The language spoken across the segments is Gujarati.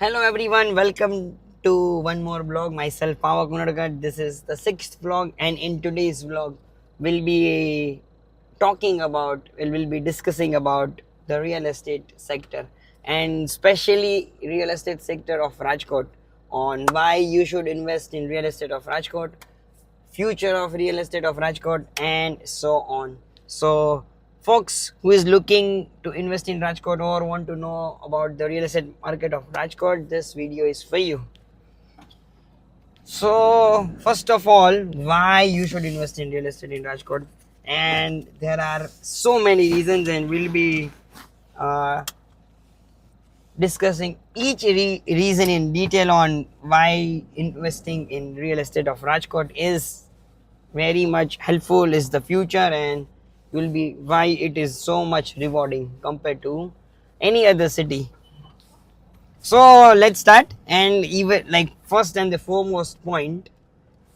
Hello everyone, welcome to one more vlog. Myself, Pavak Munadgat. This is the sixth vlog, and in today's vlog, we'll be we'll be discussing about the real estate sector, and especially real estate sector of Rajkot, on why you should invest in real estate of Rajkot, future of real estate of Rajkot, and so on. So, folks who is looking to invest in Rajkot or want to know about the real estate market of Rajkot, this video is for you. So, first of all, why you should invest in real estate in Rajkot? And there are so many reasons, and we'll be uh, discussing each reason in detail on why investing in real estate of Rajkot is very much helpful, is the future, and will be why it is so much rewarding compared to any other city. So let's start. And even like first and the foremost point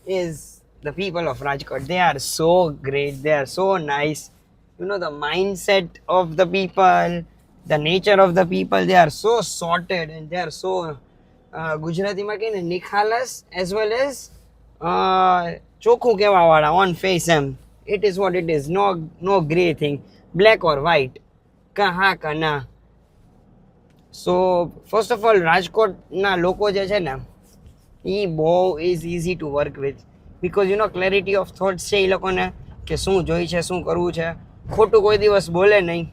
is the people of Rajkot. They are so great, they are so nice. You know, the mindset of the people, the nature of the people, they are so sorted, and they are so ગુજરાતીમાં કહીને નિખાલસ as well as ચોખ્ખું કહેવાવાળા on face M. It is what it is. No grey thing, black or white, કા હા કા ના. So first of all, રાજકોટના લોકો જે છે ને એ બહુ is easy to work with, because you know clarity of thoughts છે એ લોકોને, કે શું જોઈ છે, શું કરવું છે, ખોટું કોઈ દિવસ બોલે નહીં,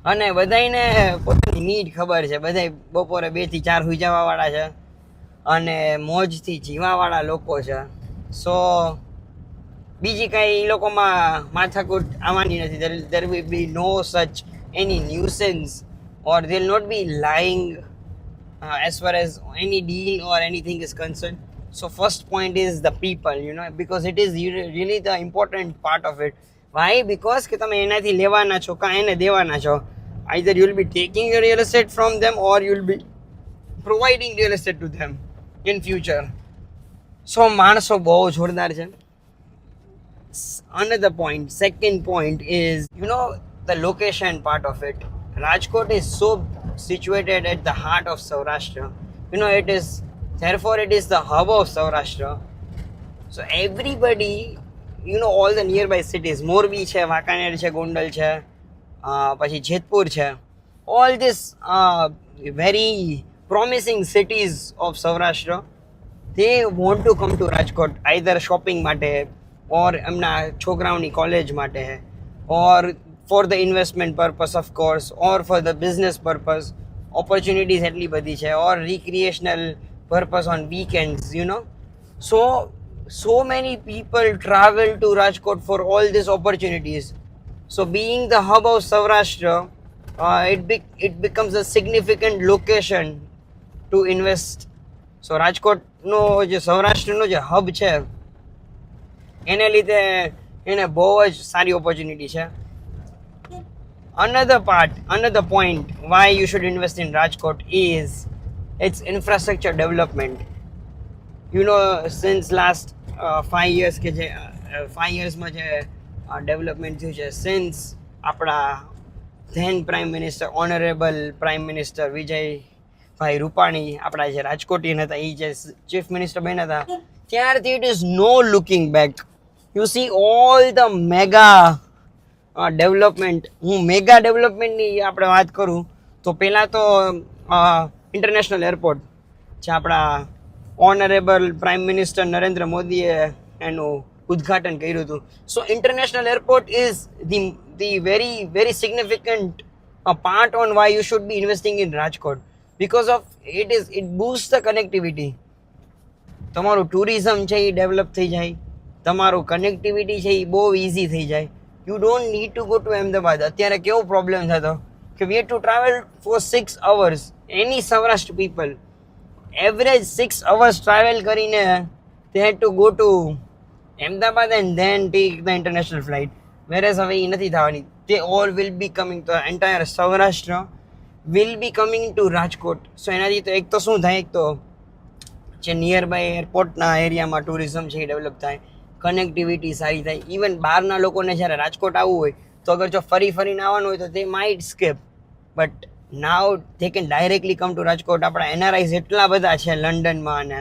અને બધાને પોતાની નીડ ખબર છે. બધા બપોરે 2 થી 4 સુઈ જવાવાળા છે અને મોજથી જીવાવાળા લોકો છે. સો બીજી કાંઈ એ લોકોમાં માથાકૂટ આવવાની નથી. there will be no such any nuisance, or they'll not be lying as far as any deal or anything is concerned. So first point is the people, you know, because it is really the important part of it. Why? Because કે તમે એનાથી લેવાના છો કાં એને દેવાના છો. Either you'll be taking your real estate from them, or you'll be providing real estate to them in future. So માણસો બહુ જોરદાર છે. Another point, second point is, you know, the location part of it. Rajkot is so situated at the heart of Saurashtra. You know, therefore it is the hub of Saurashtra. So everybody, you know, all the nearby cities, Morbi છે, વાંકાનેર છે, ગોંડલ છે, પછી જેતપુર છે, all these very promising cities of Saurashtra, they want to come to Rajkot, either shopping માટે, or એમના છોકરાઓની કોલેજ માટે, or for the investment purpose of course, or for the business purpose. Opportunities એટલી બધી છે, or recreational purpose on weekends, you know. So many people travel to Rajkot for all these opportunities. So being the hub of Saurashtra, it becomes a significant location to invest. So રાજકોટનો જે સૌરાષ્ટ્રનો જે હબ છે એને લીધે એને બહુ જ સારી ઓપોર્ચ્યુનિટી છે. Another point why you should invest in Rajkot is its infrastructure development. You know, since last 5 years કે જે 5 yearsમાં જે ડેવલપમેન્ટ થયું છે, since આપણા then prime minister, honourable prime minister Vijaybhai Rupani, આપણા જે રાજકોટીયન હતા, એ જે ચીફ મિનિસ્ટર બન્યા હતા, ત્યારથી it is no looking back. You see all the mega development. હું મેગા ડેવલપમેન્ટની આપણે વાત કરું તો પહેલાં તો ઇન્ટરનેશનલ એરપોર્ટ જે આપણા ઓનરેબલ પ્રાઇમ મિનિસ્ટર નરેન્દ્ર મોદીએ એનું ઉદ્ઘાટન કર્યું હતું. So international airport is the very significant part on why you should be investing in Rajkot, because of it boosts the connectivity. તમારું ટુરિઝમ છે એ ડેવલપ થઈ જાય, તમારું કનેક્ટિવિટી છે એ બહુ ઇઝી થઈ જાય. You don't need to go to Ahmedabad. અત્યારે કેવો પ્રોબ્લેમ થતો કે we had to travel for 6 hours. Any Saurashtra people, average 6 hours travel કરીને they had to go to Ahmedabad and then take the international flight. Whereas હવે એ નથી થવાની. They all will be coming, the entire Saurashtra will be coming to Rajkot. So એનાથી તો એક તો શું થાય, એક તો જે નિયર બાય એરપોર્ટના એરિયામાં ટુરિઝમ છે એ ડેવલપ થાય, કનેક્ટિવિટી સારી થાય. ઇવન બહારના લોકોને જ્યારે રાજકોટ આવવું હોય તો અગર જો ફરીને આવવાનું હોય તો they might skip, but now they can directly come to Rajkot. આપણા NRIs એટલા બધા છે લંડનમાં અને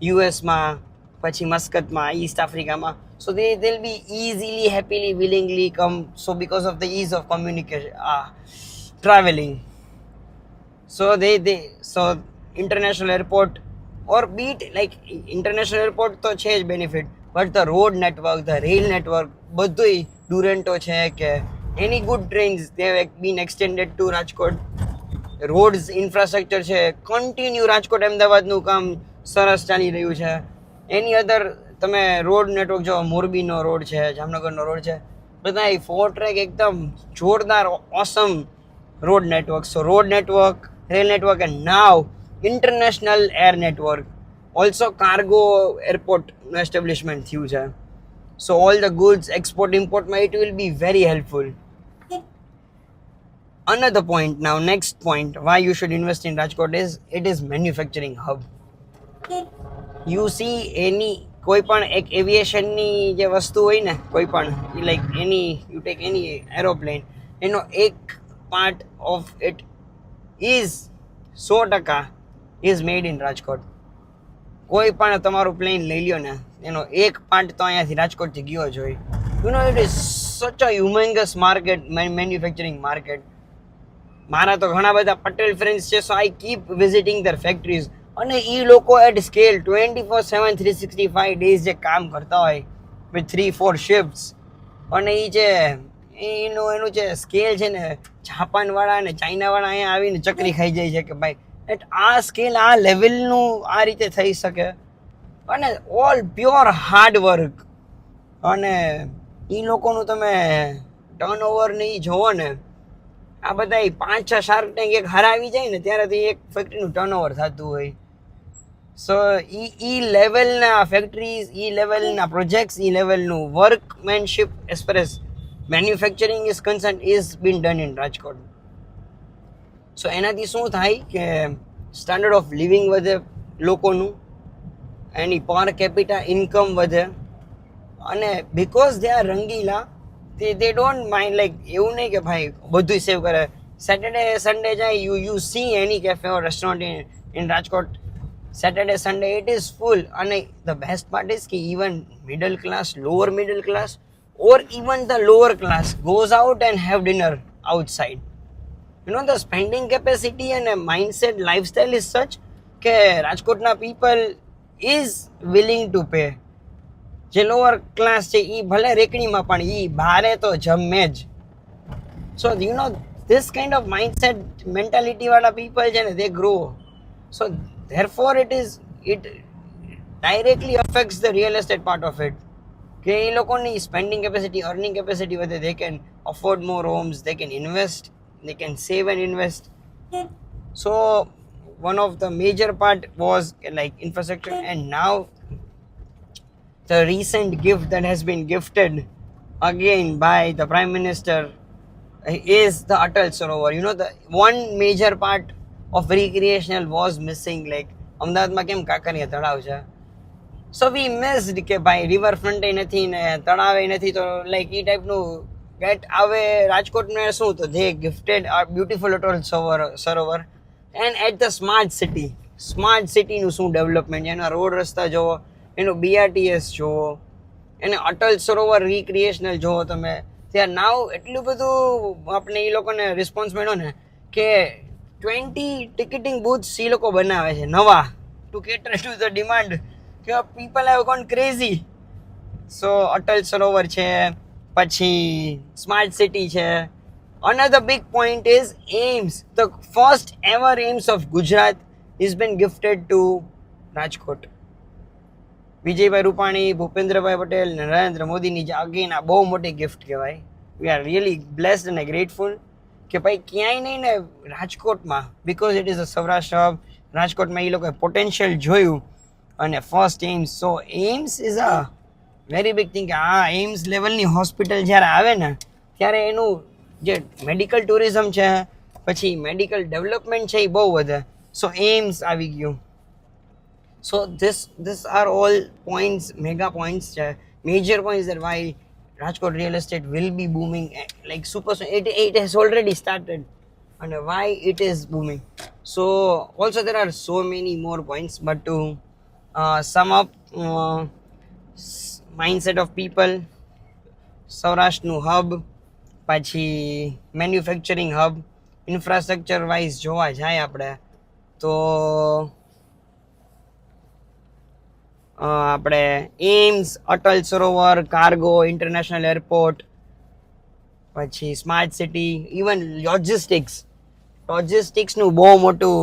યુએસમાં, પછી મસ્કતમાં, ઈસ્ટ આફ્રિકામાં. So they'll be easily, happily, willingly come. So because of the ease of communication, traveling. So so international airport or beat like international airport તો છે જ benefit, but the road network, the rail network, બધુંય Duronto છે કે any good trains, they have been extended to Rajkot. Rods infrastructure છે, કન્ટિન્યુ રાજકોટ અમદાવાદનું કામ સરસ ચાલી રહ્યું છે. એની અધર તમે રોડ નેટવર્ક જો, મોરબીનો રોડ છે, જામનગરનો રોડ છે, બધા 4 ટ્રેક એકદમ જોરદાર awesome road network. So road network, rail network, and now international air network, also cargo એરપોર્ટનું એસ્ટેબ્લિશમેન્ટ થયું છે. So all the goods export ઇમ્પોર્ટમાં it will be very helpful. Another point now, next point, why you should invest in Rajkot is it is manufacturing hub. You see any કોઈ પણ એક એવિએશનની જે વસ્તુ હોય ને, કોઈ પણ like any you take any aeroplane, એનો એક part of it is 100% is made in Rajkot. કોઈ પણ તમારું પ્લેન લઈ લ્યો ને, એનો એક પાર્ટ તો અહીંયાથી રાજકોટથી ગયો જ હોય. You know it is such a humongous market, manufacturing market. મારા તો ઘણા બધા પટેલ ફ્રેન્ડ્સ છે, so I keep visiting their factories. અને એ લોકો એટ સ્કેલ 24/7 365 ડેઝ જે કામ કરતા હોય વિથ 3-4 શિફ્ટ્સ, અને એ જે એનું જે સ્કેલ છે ને, જાપાનવાળા અને ચાઇનાવાળા અહીંયા આવીને ચકરી ખાઈ જાય છે કે ભાઈ એટ આ સ્કેલ, આ લેવલનું આ રીતે થઈ શકે. અને ઓલ પ્યોર હાર્ડવર્ક. અને એ લોકોનું તમે ટર્નઓવર ને એ જોવો ને, આ બધા 5-6 શાર્ક ટેન્ક એક હરાવી જાય ને ત્યારે તો એક ફેક્ટરીનું ટર્નઓવર થતું હોય. સો ઈ લેવલના ફેક્ટરીઝ, ઈ લેવલના પ્રોજેક્ટ્સ, ઈ લેવલનું workmanship as far as manufacturing is concern is been done in Rajkot. So એનાથી શું થાય કે સ્ટાન્ડર્ડ ઓફ લિવિંગ વધે લોકોનું, એની પર કેપિટા ઇન્કમ વધે. અને because they are Rangila, they don't mind, like એવું નહીં કે ભાઈ બધું સેવ કરે. સેટરડે સન્ડે જાય, you see any cafe or restaurant in Rajkot, Saturday Sunday it is full. અને the best part is કે even middle class, lower middle class or even the lower class goes out and have dinner outside. You know, the spending capacity and mindset, lifestyle is such કે રાજકોટના people is willing to pay. જે લોઅર ક્લાસ છે એ ભલે રેકડીમાં પણ એ ભારે તો જમે જ. So you know this kind of mindset mentality વાળા પીપલ છે ને, they grow. So therefore it directly affects the real estate part of it. કે એ લોકોની સ્પેન્ડિંગ કેપેસિટી, અર્નિંગ કેપેસિટી વધે. They can afford more homes, they can invest, they can save and invest. So one of the major part was like infrastructure. And now the recent gift that has been gifted again by the Prime Minister is the Atal Sarovar. You know, the one major part of recreational was missing. Like અમદાવાદમાં કેમ કાંકરિયા તળાવ છે, સો વી મિસ્ડ કે ભાઈ રિવરફ્રન્ટ નથી ને તળાવે નથી, તો લાઈક એ ટાઈપનું ગેટ આવે રાજકોટને શું, તો they gifted a beautiful Atal Sarovar. And at the smart સિટીનું શું ડેવલપમેન્ટ છે, એના રોડ રસ્તા જોવો, એનું BRTS જોવો, એને અટલ સરોવર રિક્રિએશનલ જોવો તમે. ત્યાં નાવ એટલું બધું આપણે એ લોકોને રિસ્પોન્સ મળ્યો ને કે 20 ટિકિટિંગ બૂથ્સ એ લોકો બનાવે છે નવા, to cater to the demand કે people have gone crazy. So Atal Sarovar છે, પછી સ્માર્ટ સિટી છે. Another big point is AIIMS. The first ever AIIMS of Gujarat has been gifted to Rajkot. Vijaybhai Rupani, Bhupendrabhai Patel, Narendra મોદીની જે અગેન આ બહુ મોટી ગિફ્ટ કહેવાય. વી આર રિયલી બ્લેસ્ડ અને ગ્રેટફુલ કે ભાઈ ક્યાંય નહીં ને રાજકોટમાં, because it is a Saurashtra hub. રાજકોટમાં એ લોકોએ પોટેન્શિયલ જોયું અને first AIIMS. So AIIMS is a very big thing. આ એઇમ્સ લેવલની હોસ્પિટલ જ્યારે આવે ને ત્યારે એનું જે મેડિકલ ટુરિઝમ છે, પછી મેડિકલ ડેવલપમેન્ટ છે એ બહુ વધે. સો એઇમ્સ આવી ગયું. So this are all points, mega points, major points that why Rajkot real estate will be booming like super. It has already started. and why it is booming. So also there are so many more points, but to sum up, mindset of people, સૌરાષ્ટ્રનું હબ, પછી મેન્યુફેક્ચરિંગ હબ, ઇન્ફ્રાસ્ટ્રક્ચર વાઇઝ જોવા જાય આપણે તો આપણે AIIMS, Atal Sarovar, cargo, international airport, પછી સ્માર્ટ સિટી, ઇવન લોજિસ્ટિક્સનું બહુ મોટું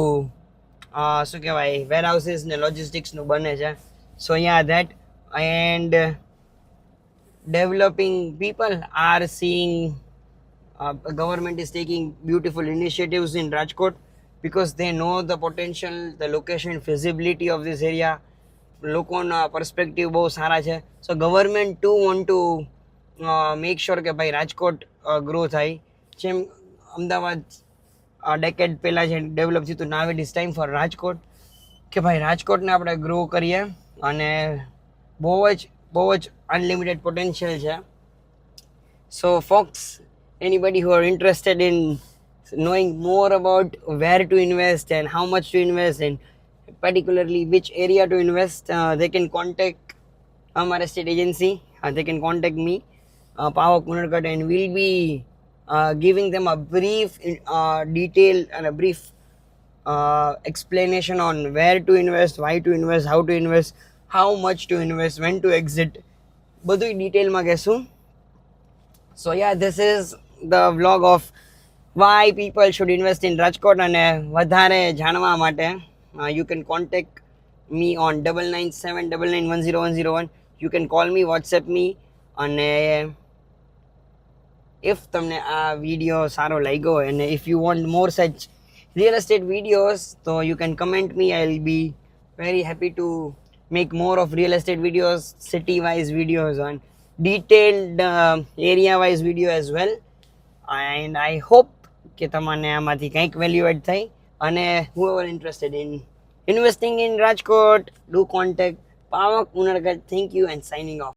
શું કહેવાય વેરહાઉસીસ ને લોજિસ્ટિક્સનું બને છે. So yeah that and developing people are seeing government is taking beautiful initiatives in Rajkot because they know the potential, the location, feasibility of this area. લોકોના પર્સપેક્ટિવ બહુ સારા છે. So government to want to make sure કે ભાઈ રાજકોટ ગ્રો થાય. જેમ અમદાવાદ ડેકેડ પહેલાં જે ડેવલપ થયું હતું, now it is time for Rajkot કે ભાઈ રાજકોટને આપણે ગ્રો કરીએ. અને બહુ જ unlimited potential છે. So folks, anybody who are interested in knowing more about where to invest and how much to invest and particularly which area to invest, they can contact our estate agency. They can contact me, Pavak Munarkat, and we'll be giving them a brief detail and a brief explanation on where to invest, why to invest, how to invest, how much to invest, when to exit, બધું ડિટેલમાં કહેશું. So yeah this is the vlog of why people should invest in Rajkot. અને વધારે જાણવા માટે you can contact me on 9979991010. You can call me, WhatsApp me. અને ઇફ તમને આ વિડીયો સારો લાગ્યો અને if you want more such real estate videos તો you can comment me. I will be very happy to make more of real estate videos, city wise videos, and detailed area wise video as well. And I hope કે તમને આમાંથી કંઈક વેલ્યુ એડ થઈ. અને whoever interested in investing in Rajkot, do contact Pavak Munarkat. Thank you and signing off.